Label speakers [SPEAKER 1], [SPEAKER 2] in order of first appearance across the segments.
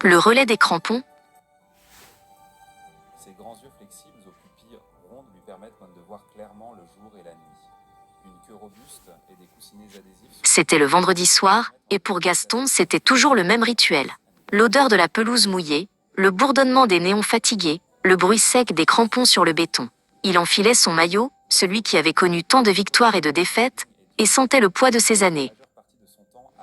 [SPEAKER 1] Le relais des crampons.
[SPEAKER 2] Ses grands yeux flexibles aux pupilles rondes lui permettent même de voir clairement le jour et la nuit. Une queue robuste et des coussinets adhésifs.
[SPEAKER 1] C'était le vendredi soir, et pour Gaston, c'était toujours le même rituel. L'odeur de la pelouse mouillée, le bourdonnement des néons fatigués, le bruit sec des crampons sur le béton. Il enfilait son maillot, celui qui avait connu tant de victoires et de défaites, et sentait le poids de ses années.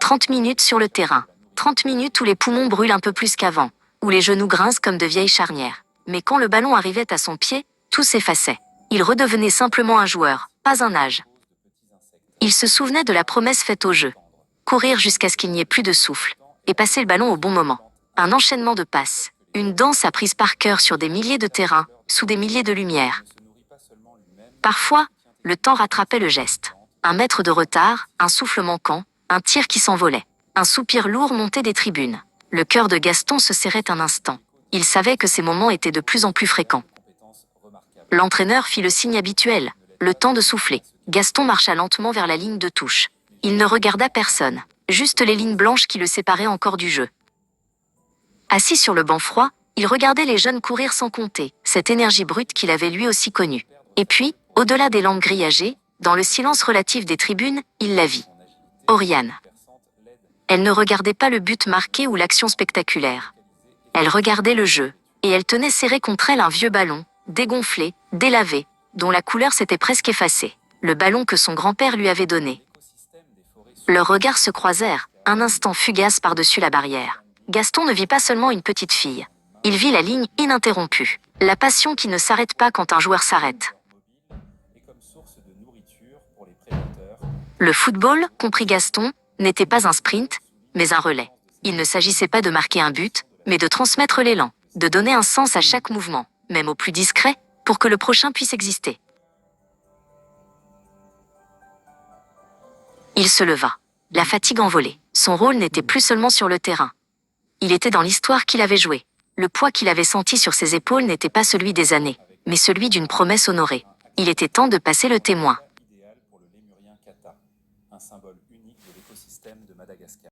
[SPEAKER 1] 30 minutes sur le terrain. 30 minutes où les poumons brûlent un peu plus qu'avant, où les genoux grincent comme de vieilles charnières. Mais quand le ballon arrivait à son pied, tout s'effaçait. Il redevenait simplement un joueur, pas un âge. Il se souvenait de la promesse faite au jeu. Courir jusqu'à ce qu'il n'y ait plus de souffle, et passer le ballon au bon moment. Un enchaînement de passes, une danse apprise par cœur sur des milliers de terrains, sous des milliers de lumières. Parfois, le temps rattrapait le geste. Un mètre de retard, un souffle manquant, un tir qui s'envolait. Un soupir lourd montait des tribunes. Le cœur de Gaston se serrait un instant. Il savait que ces moments étaient de plus en plus fréquents. L'entraîneur fit le signe habituel, le temps de souffler. Gaston marcha lentement vers la ligne de touche. Il ne regarda personne, juste les lignes blanches qui le séparaient encore du jeu. Assis sur le banc froid, il regardait les jeunes courir sans compter, cette énergie brute qu'il avait lui aussi connue. Et puis, au-delà des lampes grillagées, dans le silence relatif des tribunes, il la vit. Oriane. Elle ne regardait pas le but marqué ou l'action spectaculaire. Elle regardait le jeu, et elle tenait serré contre elle un vieux ballon, dégonflé, délavé, dont la couleur s'était presque effacée. Le ballon que son grand-père lui avait donné. Leurs regards se croisèrent, un instant fugace par-dessus la barrière. Gaston ne vit pas seulement une petite fille. Il vit la ligne ininterrompue, la passion qui ne s'arrête pas quand un joueur s'arrête. Le football, comprit Gaston, n'était pas un sprint, mais un relais. Il ne s'agissait pas de marquer un but, mais de transmettre l'élan, de donner un sens à chaque mouvement, même au plus discret, pour que le prochain puisse exister. Il se leva, la fatigue envolée. Son rôle n'était plus seulement sur le terrain. Il était dans l'histoire qu'il avait jouée. Le poids qu'il avait senti sur ses épaules n'était pas celui des années, mais celui d'une promesse honorée. Il était temps de passer le témoin.
[SPEAKER 2] Un symbole unique de l'écosystème de Madagascar.